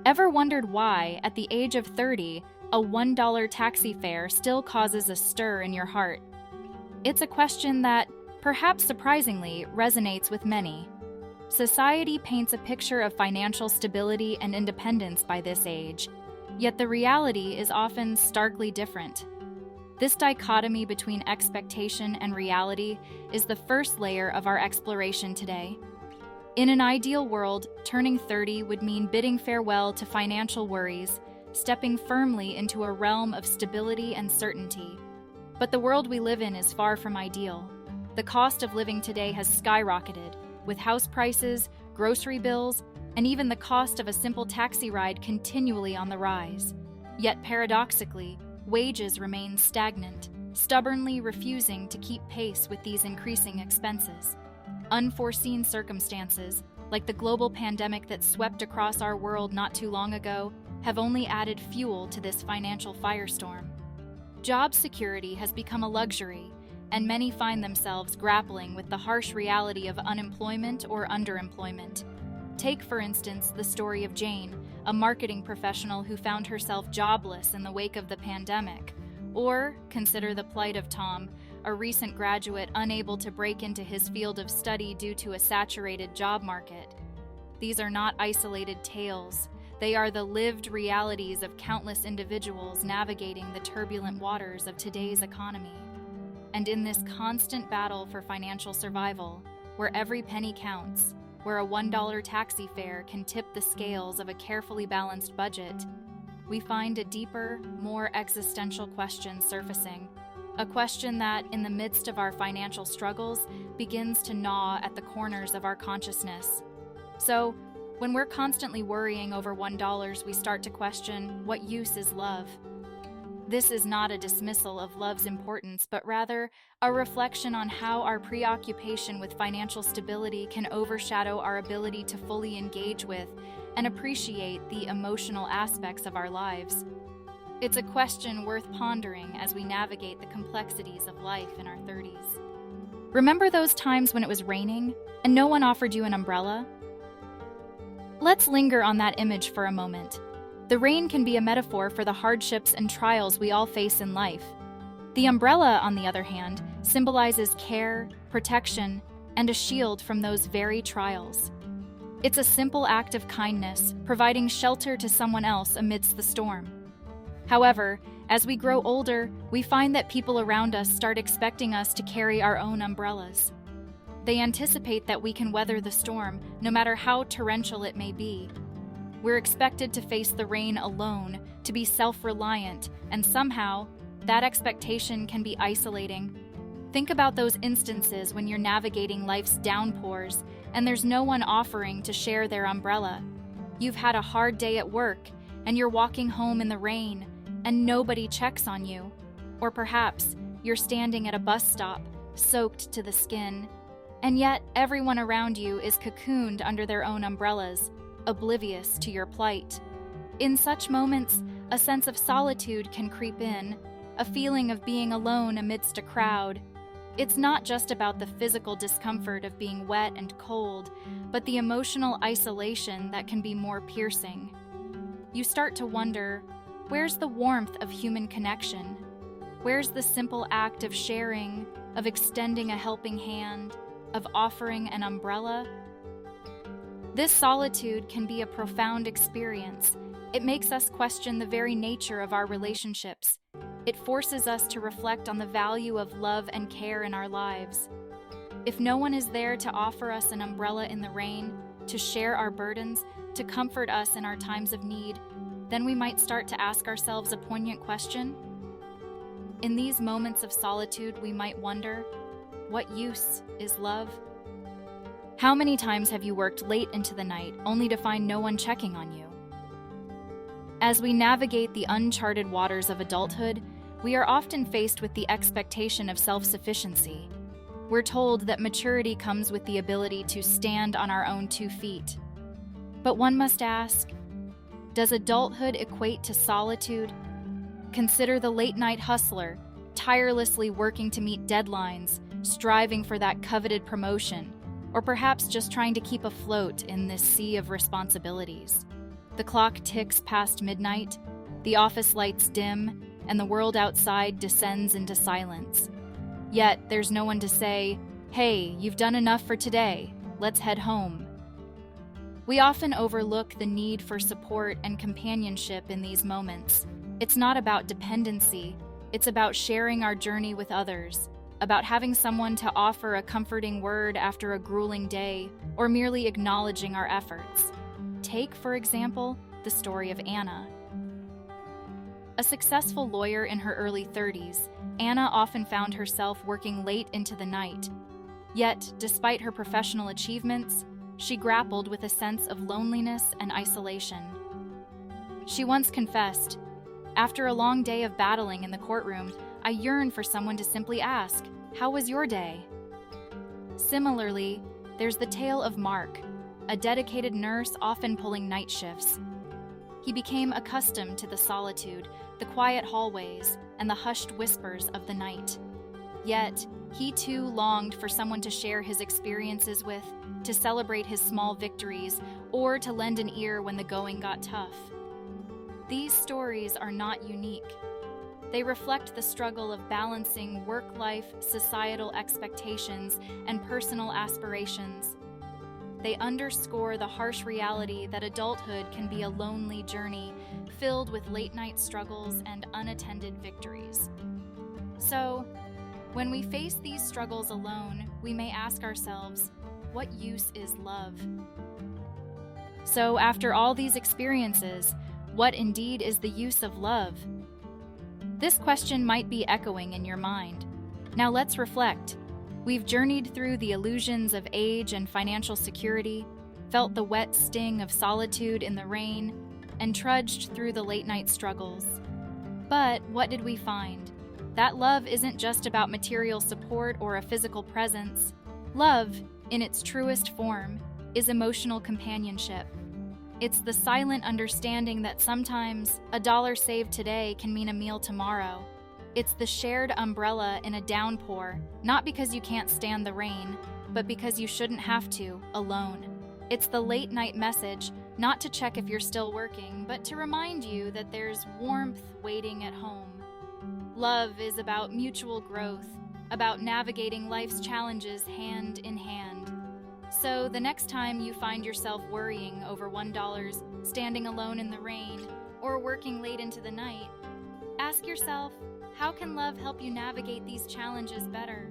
Ever wondered why, at the age of 30, a $1 taxi fare still causes a stir in your heart? It's a question that, perhaps surprisingly, resonates with many. Society paints a picture of financial stability and independence by this age, yet the reality is often starkly different. This dichotomy between expectation and reality is the first layer of our exploration today. In an ideal world, turning 30 would mean bidding farewell to financial worries, stepping firmly into a realm of stability and certainty. But the world we live in is far from ideal. The cost of living today has skyrocketed, with house prices, grocery bills, and even the cost of a simple taxi ride continually on the rise. Yet paradoxically, wages remain stagnant, stubbornly refusing to keep pace with these increasing expenses. Unforeseen circumstances, like the global pandemic that swept across our world not too long ago, have only added fuel to this financial firestorm. Job security has become a luxury, and many find themselves grappling with the harsh reality of unemployment or underemployment. Take, for instance, the story of Jane, a marketing professional who found herself jobless in the wake of the pandemic. Or consider the plight of Tom, a recent graduate unable to break into his field of study due to a saturated job market. These are not isolated tales. They are the lived realities of countless individuals navigating the turbulent waters of today's economy. And in this constant battle for financial survival, where every penny counts, where a $1 taxi fare can tip the scales of a carefully balanced budget, we find a deeper, more existential question surfacing. A question that, in the midst of our financial struggles, begins to gnaw at the corners of our consciousness. So, when we're constantly worrying over $1, we start to question, what use is love? This is not a dismissal of love's importance, but rather a reflection on how our preoccupation with financial stability can overshadow our ability to fully engage with and appreciate the emotional aspects of our lives. It's a question worth pondering as we navigate the complexities of life in our 30s. Remember those times when it was raining and no one offered you an umbrella? Let's linger on that image for a moment. The rain can be a metaphor for the hardships and trials we all face in life. The umbrella, on the other hand, symbolizes care, protection, and a shield from those very trials. It's a simple act of kindness, providing shelter to someone else amidst the storm. However, as we grow older, we find that people around us start expecting us to carry our own umbrellas. They anticipate that we can weather the storm, no matter how torrential it may be. We're expected to face the rain alone, to be self-reliant, and somehow, that expectation can be isolating. Think about those instances when you're navigating life's downpours, and there's no one offering to share their umbrella. You've had a hard day at work, and you're walking home in the rain, and nobody checks on you. Or perhaps you're standing at a bus stop, soaked to the skin, and yet everyone around you is cocooned under their own umbrellas, oblivious to your plight. In such moments, a sense of solitude can creep in, a feeling of being alone amidst a crowd. It's not just about the physical discomfort of being wet and cold, but the emotional isolation that can be more piercing. You start to wonder, where's the warmth of human connection? Where's the simple act of sharing, of extending a helping hand, of offering an umbrella? This solitude can be a profound experience. It makes us question the very nature of our relationships. It forces us to reflect on the value of love and care in our lives. If no one is there to offer us an umbrella in the rain, to share our burdens, to comfort us in our times of need, then we might start to ask ourselves a poignant question. In these moments of solitude, we might wonder, what use is love? How many times have you worked late into the night only to find no one checking on you? As we navigate the uncharted waters of adulthood, we are often faced with the expectation of self-sufficiency. We're told that maturity comes with the ability to stand on our own 2 feet. But one must ask, does adulthood equate to solitude? Consider the late-night hustler, tirelessly working to meet deadlines, striving for that coveted promotion, or perhaps just trying to keep afloat in this sea of responsibilities. The clock ticks past midnight, the office lights dim, and the world outside descends into silence. Yet there's no one to say, "Hey, you've done enough for today. Let's head home." We often overlook the need for support and companionship in these moments. It's not about dependency, it's about sharing our journey with others, about having someone to offer a comforting word after a grueling day, or merely acknowledging our efforts. Take, for example, the story of Anna. A successful lawyer in her early 30s, Anna often found herself working late into the night. Yet, despite her professional achievements, she grappled with a sense of loneliness and isolation. She once confessed, "After a long day of battling in the courtroom, I yearn for someone to simply ask, 'How was your day?'" Similarly, there's the tale of Mark, a dedicated nurse often pulling night shifts. He became accustomed to the solitude, the quiet hallways, and the hushed whispers of the night. Yet, he too longed for someone to share his experiences with, to celebrate his small victories, or to lend an ear when the going got tough. These stories are not unique. They reflect the struggle of balancing work-life, societal expectations, and personal aspirations. They underscore the harsh reality that adulthood can be a lonely journey, filled with late-night struggles and unattended victories. So, when we face these struggles alone, we may ask ourselves, what use is love? So, after all these experiences, what indeed is the use of love? This question might be echoing in your mind. Now let's reflect. We've journeyed through the illusions of age and financial security, felt the wet sting of solitude in the rain, and trudged through the late-night struggles. But what did we find? That love isn't just about material support or a physical presence. Love, in its truest form, is emotional companionship. It's the silent understanding that sometimes a dollar saved today can mean a meal tomorrow. It's the shared umbrella in a downpour, not because you can't stand the rain, but because you shouldn't have to, alone. It's the late-night message, not to check if you're still working, but to remind you that there's warmth waiting at home. Love is about mutual growth, about navigating life's challenges hand in hand. So the next time you find yourself worrying over $1, standing alone in the rain, or working late into the night, ask yourself, how can love help you navigate these challenges better?